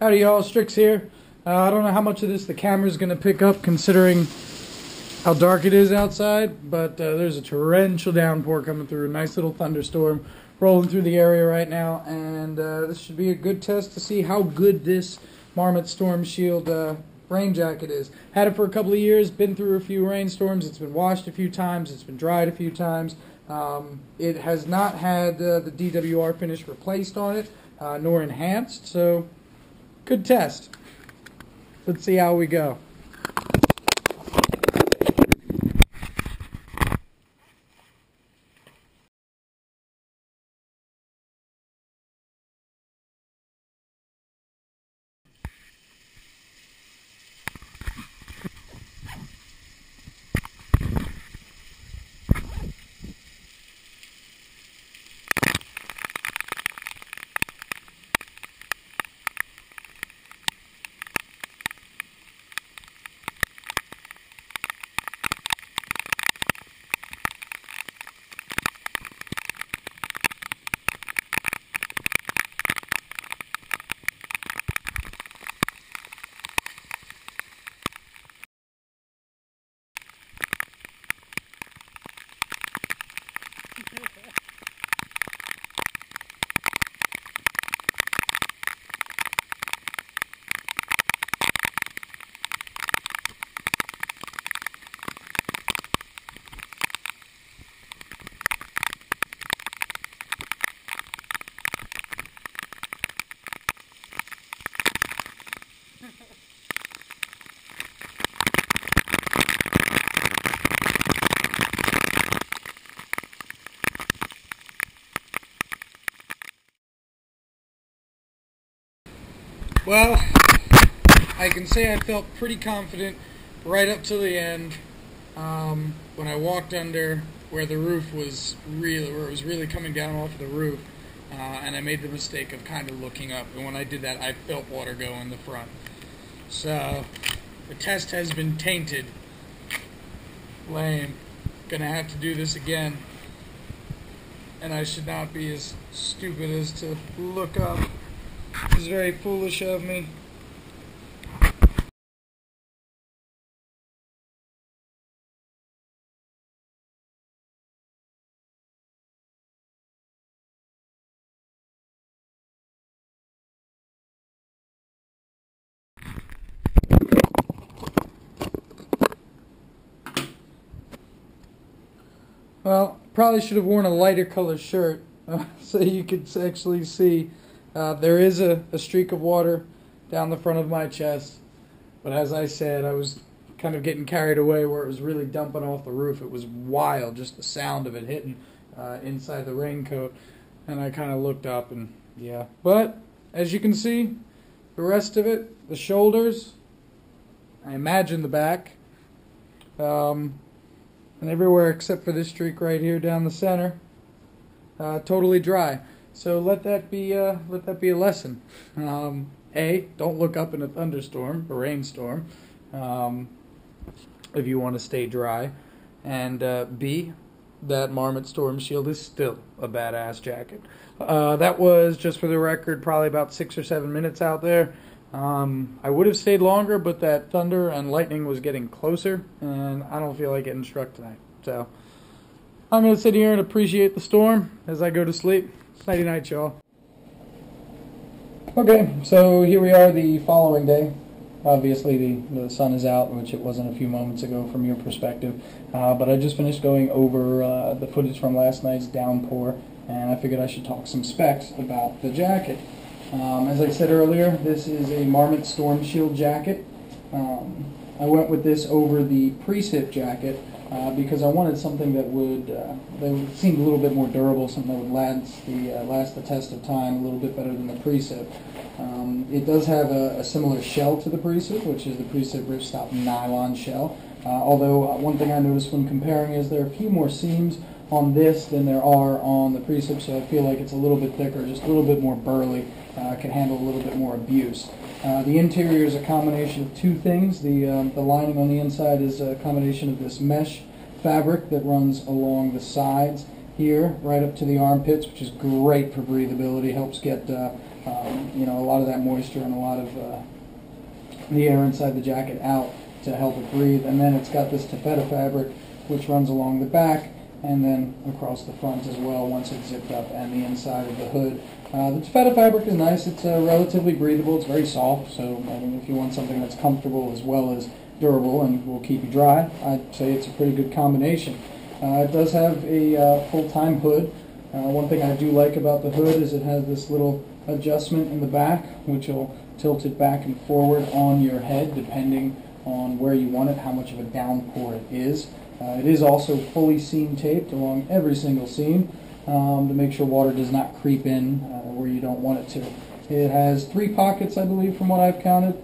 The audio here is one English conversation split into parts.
Howdy y'all, Strix here. I don't know how much of this the camera's going to pick up considering how dark it is outside, but there's a torrential downpour coming through, a nice little thunderstorm rolling through the area right now, and this should be a good test to see how good this Marmot Storm Shield rain jacket is. Had it for a couple of years, been through a few rainstorms, it's been washed a few times, it's been dried a few times. It has not had the DWR finish replaced on it, nor enhanced, so good test. Let's see how we go. Well, I can say I felt pretty confident right up to the end when I walked under where the roof was really, where it was really coming down off the roof, and I made the mistake of kind of looking up, and when I did that I felt water go in the front. So the test has been tainted. Lame. Gonna have to do this again, and I should not be as stupid as to look up. It's very foolish of me. Well, probably should have worn a lighter color shirt so you could actually see. There is a streak of water down the front of my chest, but as I said, I was kind of getting carried away where it was really dumping off the roof. It was wild, just the sound of it hitting inside the raincoat, and I kind of looked up and yeah. But as you can see, the rest of it, the shoulders, I imagine the back, and everywhere except for this streak right here down the center, totally dry. So let that be a lesson. A, don't look up in a thunderstorm, a rainstorm, if you want to stay dry. And B, that Marmot Storm Shield is still a badass jacket. That was, just for the record, probably about 6 or 7 minutes out there. I would have stayed longer, but that thunder and lightning was getting closer, and I don't feel like getting struck tonight. So I'm going to sit here and appreciate the storm as I go to sleep. Nighty night, y'all. Okay, so here we are the following day. Obviously the sun is out, which it wasn't a few moments ago from your perspective. But I just finished going over the footage from last night's downpour, and I figured I should talk some specs about the jacket. As I said earlier, this is a Marmot Storm Shield jacket. I went with this over the precip jacket because I wanted something that would seem a little bit more durable, something that would last the test of time a little bit better than the precip. It does have a similar shell to the precip, which is the precip ripstop nylon shell. Although one thing I noticed when comparing is there are a few more seams on this than there are on the precip, so I feel like it's a little bit thicker, just a little bit more burly, can handle a little bit more abuse. The interior is a combination of two things. The lining on the inside is a combination of this mesh fabric that runs along the sides here, right up to the armpits, which is great for breathability, helps get you know, a lot of that moisture and a lot of the air inside the jacket out to help it breathe. And then it's got this taffeta fabric which runs along the back and then across the front as well once it's zipped up, and the inside of the hood. The taffeta fabric is nice. It's relatively breathable. It's very soft, so I mean, if you want something that's comfortable as well as durable and will keep you dry, I'd say it's a pretty good combination. It does have a full-time hood. One thing I do like about the hood is it has this little adjustment in the back which will tilt it back and forward on your head depending on where you want it, how much of a downpour it is. It is also fully seam taped along every single seam to make sure water does not creep in where you don't want it to. It has 3 pockets, I believe, from what I've counted.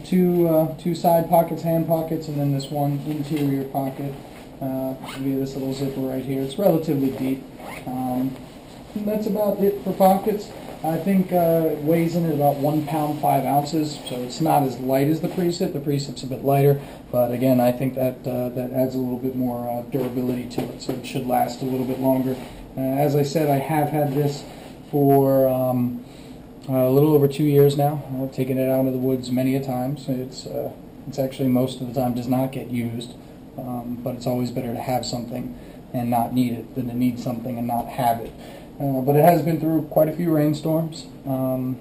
Two side pockets, hand pockets, and then this one interior pocket via this little zipper right here. It's relatively deep. And that's about it for pockets. I think it weighs in at about 1 pound 5 ounces, so it's not as light as the Precip. The Precip's a bit lighter, but again, I think that that adds a little bit more durability to it, so it should last a little bit longer. As I said, I have had this for a little over 2 years now. I've taken it out of the woods many a time. So it's actually most of the time does not get used, but it's always better to have something and not need it than to need something and not have it. But it has been through quite a few rainstorms, and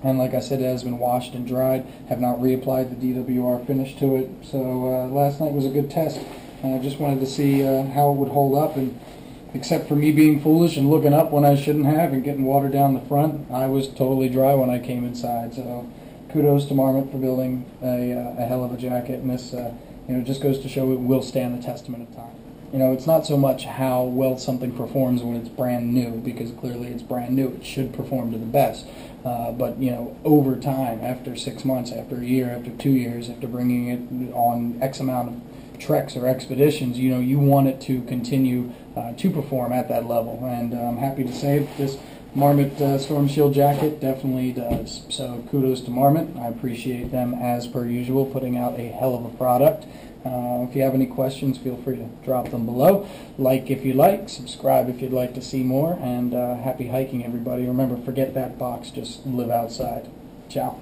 like I said, it has been washed and dried. Have not reapplied the DWR finish to it, so last night was a good test. I just wanted to see how it would hold up, and except for me being foolish and looking up when I shouldn't have and getting water down the front, I was totally dry when I came inside. So kudos to Marmot for building a hell of a jacket, and this just goes to show it will stand the testament of time. It's not so much how well something performs when it's brand new, because clearly it's brand new. It should perform to the best. But over time, after 6 months, after a year, after 2 years, after bringing it on X amount of treks or expeditions, you want it to continue to perform at that level. And I'm happy to say that this Marmot Storm Shield jacket definitely does. So kudos to Marmot. I appreciate them, as per usual, putting out a hell of a product. If you have any questions, feel free to drop them below. Like if you like, subscribe if you'd like to see more, and happy hiking, everybody. Remember, forget that box, just live outside. Ciao.